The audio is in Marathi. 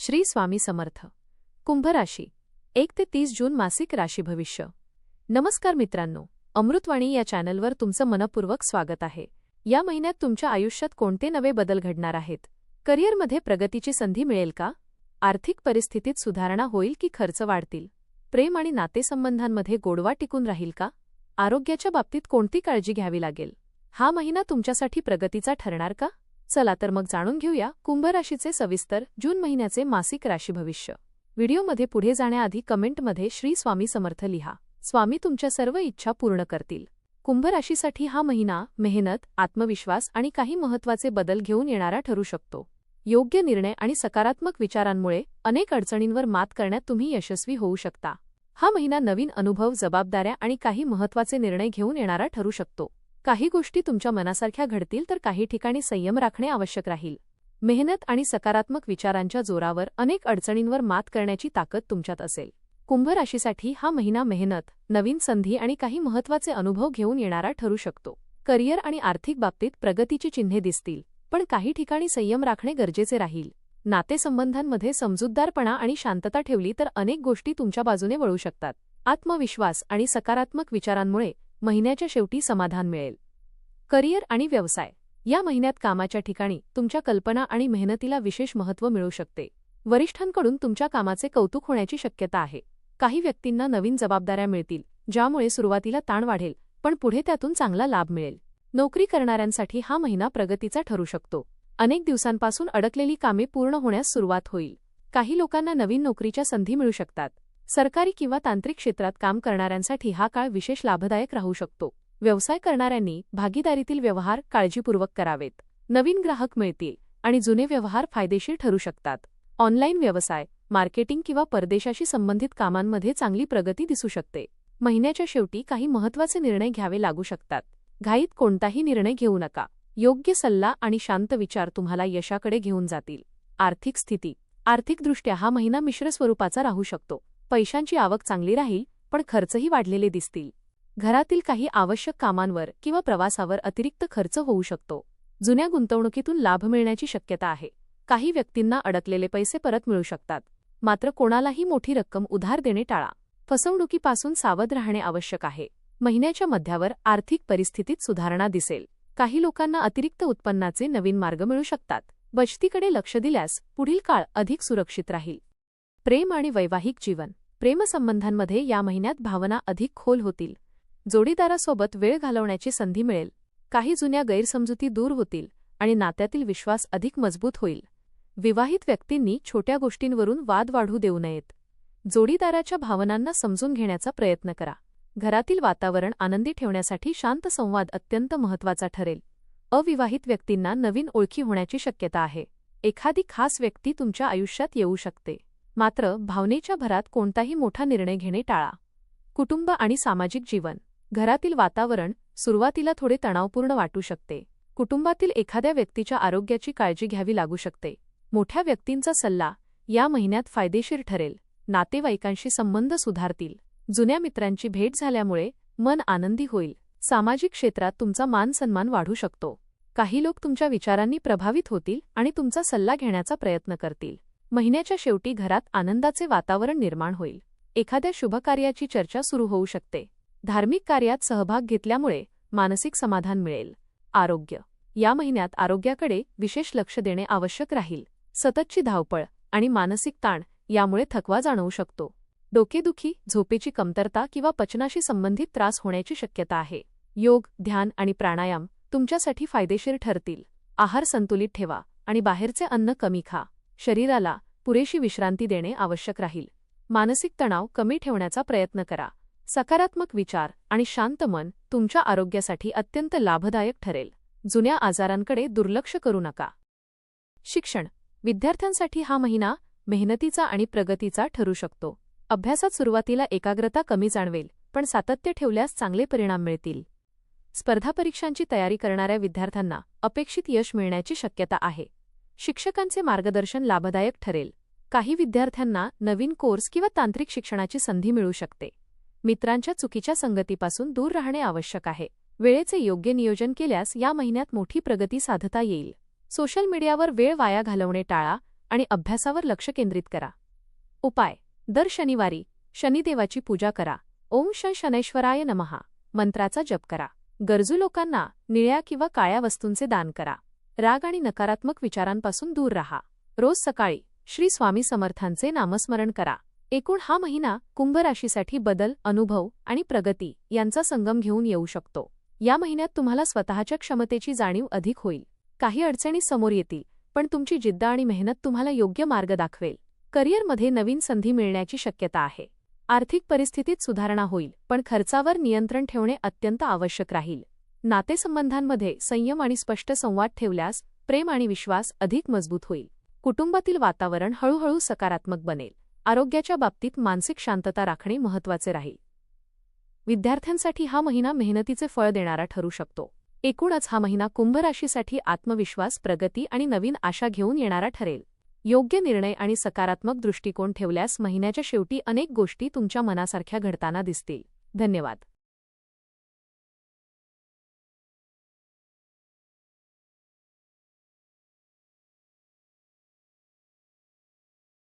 श्री स्वामी समर्थ. कुंभ राशी 1 ते 30 जून मासिक राशी भविष्य. नमस्कार मित्रांनो, अमृतवाणी या चॅनलवर तुमचं मनपूर्वक स्वागत आहे. या महिन्यात तुमच्या आयुष्यात कोणते नवे बदल घडणार आहेत? करिअरमध्ये प्रगतीची संधी मिळेल का? आर्थिक परिस्थितीत सुधारणा होईल की खर्च वाढतील? प्रेम आणि नातेसंबंधांमध्ये गोडवा टिकून राहील का? आरोग्याच्या बाबतीत कोणती काळजी घ्यावी लागेल? हा महिना तुमच्यासाठी प्रगतीचा ठरणार का? चला तर मग जाणून घेऊया कुंभ राशीचे सविस्तर जून महिन्याचे मासिक राशी भविष्य. व्हिडिओमध्ये पुढे जाण्याआधी कमेंटमध्ये श्री स्वामी समर्थ लिहा. स्वामी तुमच्या सर्व इच्छा पूर्ण करतील. कुंभ राशीसाठी हा महिना मेहनत, आत्मविश्वास आणि काही महत्त्वाचे बदल घेऊन येणारा ठरू शकतो. योग्य निर्णय आणि सकारात्मक विचारांमुळे अनेक अडचणींवर मात करण्यात तुम्ही यशस्वी होऊ शकता. हा महिना नवीन अनुभव, जबाबदाऱ्या आणि काही महत्त्वाचे निर्णय घेऊन येणारा ठरू शकतो. काही गोष्टी तुमच्या मनासारख्या घडतील तर काही ठिकाणी संयम राखणे आवश्यक राहील. मेहनत आणि सकारात्मक विचारांच्या जोरावर अनेक अडचणींवर मात करण्याची ताकद तुमच्यात असेल. कुंभ राशीसाठी हा महिना मेहनत, नवीन संधी आणि काही महत्त्वाचे अनुभव घेऊन येणारा ठरू शकतो. करिअर आणि आर्थिक बाबतीत प्रगतीची चिन्हे दिसतील, पण काही ठिकाणी संयम राखणे गरजेचे राहील. नातेसंबंधांमध्ये समजूतदारपणा आणि शांतता ठेवली तर अनेक गोष्टी तुमच्या बाजूने वळू शकतात. आत्मविश्वास आणि सकारात्मक विचारांमुळे महिन्याच्या शेवटी समाधान मिळेल. करिअर आणि व्यवसाय. या महिन्यात कामाच्या ठिकाणी तुमच्या कल्पना आणि मेहनतीला विशेष महत्त्व मिळू शकते. वरिष्ठांकडून तुमच्या कामाचे कौतुक होण्याची शक्यता आहे. काही व्यक्तींना नवीन जबाबदाऱ्या मिळतील, ज्यामुळे सुरुवातीला ताण वाढेल, पण पुढे त्यातून चांगला लाभ मिळेल. नोकरी करणाऱ्यांसाठी हा महिना प्रगतीचा ठरू शकतो. अनेक दिवसांपासून अडकलेली कामे पूर्ण होण्यास सुरुवात होईल. काही लोकांना नवीन नोकरीच्या संधी मिळू शकतात. सरकारी किंवा तांत्रिक क्षेत्रात काम करणाऱ्यांसाठी हा काळ विशेष लाभदायक राहू शकतो. व्यवसाय करणाऱ्यांनी भागीदारीतील व्यवहार काळजीपूर्वक करावेत. नवीन ग्राहक मिळतील आणि जुने व्यवहार फायदेशीर ठरू शकतात. ऑनलाईन व्यवसाय, मार्केटिंग किंवा परदेशाशी संबंधित कामांमध्ये चांगली प्रगती दिसू शकते. महिन्याच्या शेवटी काही महत्त्वाचे निर्णय घ्यावे लागू शकतात. घाईत कोणताही निर्णय घेऊ नका. योग्य सल्ला आणि शांत विचार तुम्हाला यशाकडे घेऊन जातील. आर्थिक स्थिती. आर्थिकदृष्ट्या हा महिना मिश्र स्वरूपाचा राहू शकतो. पैशांची आवक चांगली राहील, पण खर्चही वाढलेले दिसतील. घरातील काही आवश्यक कामांवर किंवा प्रवासावर अतिरिक्त खर्च होऊ शकतो. जुन्या गुंतवणुकीतून लाभ मिळण्याची शक्यता आहे. काही व्यक्तींना अडकलेले पैसे परत मिळू शकतात. मात्र कोणालाही मोठी रक्कम उधार देणे टाळा. फसवणुकीपासून सावध राहणे आवश्यक आहे. महिन्याच्या मध्यावर आर्थिक परिस्थितीत सुधारणा दिसेल. काही लोकांना अतिरिक्त उत्पन्नाचे नवीन मार्ग मिळू शकतात. बचतीकडे लक्ष दिल्यास पुढील काळ अधिक सुरक्षित राहील. प्रेम आणि वैवाहिक जीवन. प्रेमसंबंधांमध्ये या महिन्यात भावना अधिक खोल होतील. जोडीदारासोबत वेळ घालवण्याची संधी मिळेल. काही जुन्या गैरसमजुती दूर होतील आणि नात्यातील विश्वास अधिक मजबूत होईल. विवाहित व्यक्तींनी छोट्या गोष्टींवरून वाद वाढू देऊ नयेत. जोडीदाराच्या भावनांना समजून घेण्याचा प्रयत्न करा. घरातील वातावरण आनंदी ठेवण्यासाठी शांत संवाद अत्यंत महत्त्वाचा ठरेल. अविवाहित व्यक्तींना नवीन ओळखी होण्याची शक्यता आहे. एखादी खास व्यक्ती तुमच्या आयुष्यात येऊ शकते. मात्र भावनेच्या भरात कोणताही मोठा निर्णय घेणे टाळा. कुटुंब आणि सामाजिक जीवन. घरातील वातावरण सुरुवातीला थोडे तणावपूर्ण वाटू शकते. कुटुंबातील एखाद्या व्यक्तीच्या आरोग्याची काळजी घ्यावी लागू शकते. मोठ्या व्यक्तींचा सल्ला या महिन्यात फायदेशीर ठरेल. नातेवाईकांशी संबंध सुधारतील. जुन्या मित्रांची भेट झाल्यामुळे मन आनंदी होईल. सामाजिक क्षेत्रात तुमचा मान सन्मान वाढू शकतो. काही लोक तुमच्या विचारांनी प्रभावित होतील आणि तुमचा सल्ला घेण्याचा प्रयत्न करतील. महिन्याच्या शेवटी घरात आनंदाचे वातावरण निर्माण होईल. एखाद्या शुभकार्याची चर्चा सुरू होऊ शकते. धार्मिक कार्यात सहभाग घेतल्यामुळे मानसिक समाधान मिळेल. आरोग्य. या महिन्यात आरोग्याकडे विशेष लक्ष देणे आवश्यक राहील. सततची धावपळ आणि मानसिक ताण यामुळे थकवा जाणवू शकतो. डोकेदुखी, झोपेची कमतरता किंवा पचनाशी संबंधित त्रास होण्याची शक्यता आहे. योग, ध्यान आणि प्राणायाम तुमच्यासाठी फायदेशीर ठरतील. आहार संतुलित ठेवा आणि बाहेरचे अन्न कमी खा. शरीराला पुरेशी विश्रांती देणे आवश्यक राहील. मानसिक तणाव कमी ठेवण्याचा प्रयत्न करा. सकारात्मक विचार आणि शांत मन तुमच्या आरोग्यासाठी अत्यंत लाभदायक ठरेल. जुन्या आजारांकडे दुर्लक्ष करू नका. शिक्षण. विद्यार्थ्यांसाठी हा महिना मेहनतीचा आणि प्रगतीचा ठरू शकतो. अभ्यासात सुरुवातीला एकाग्रता कमी जाणवेल, पण सातत्य ठेवल्यास चांगले परिणाम मिळतील. स्पर्धा परीक्षांची तयारी करणाऱ्या विद्यार्थ्यांना अपेक्षित यश मिळण्याची शक्यता आहे. शिक्षकांचे मार्गदर्शन लाभदायक ठरेल. काही विद्यार्थ्यांना नवीन कोर्स किंवा तांत्रिक शिक्षणाची संधी मिळू शकते. मित्रांच्या चुकीच्या संगतीपासून दूर राहणे आवश्यक आहे. वेळेचे योग्य नियोजन केल्यास या महिन्यात मोठी प्रगती साधता येईल. सोशल मीडियावर वेळ वाया घालवणे टाळा आणि अभ्यासावर लक्ष केंद्रित करा. उपाय: दर शनिवारी शनिदेवाची पूजा करा. ओम शनैश्वराय नमः मंत्राचा जप करा. गरजू लोकांना निळ्या किंवा काळ्या वस्तूंचे दान करा. राग आणि नकारात्मक विचारांपासून दूर राहा. रोज सकाळी श्री स्वामी समर्थांचे नामस्मरण करा. एकूण हा महिना कुंभ राशीसाठी बदल, अनुभव आणि प्रगती यांचा संगम घेऊन येऊ शकतो. या महिन्यात तुम्हाला स्वतःच्या क्षमतेची जाणीव अधिक होईल. काही अडचणी समोर येतील, पण तुमची जिद्द आणि मेहनत तुम्हाला योग्य मार्ग दाखवेल. करिअरमध्ये नवीन संधी मिळण्याची शक्यता आहे. आर्थिक परिस्थितीत सुधारणा होईल, पण खर्चावर नियंत्रण ठेवणे अत्यंत आवश्यक राहील. नातेसंबंधांमध्ये संयम आणि स्पष्ट संवाद ठेवल्यास प्रेम आणि विश्वास अधिक मजबूत होईल. कुटुंबातील वातावरण हळूहळू सकारात्मक बनेल. आरोग्याच्या बाबतीत मानसिक शांतता राखणे महत्त्वाचे राहील. विद्यार्थ्यांसाठी हा महिना मेहनतीचे फळ देणारा ठरू शकतो. एकूणच हा महिना कुंभ राशीसाठी आत्मविश्वास, प्रगती आणि नवीन आशा घेऊन येणारा ठरेल. योग्य निर्णय आणि सकारात्मक दृष्टिकोन ठेवल्यास महिन्याच्या शेवटी अनेक गोष्टी तुमच्या मनासारख्या घडताना दिसतील. धन्यवाद.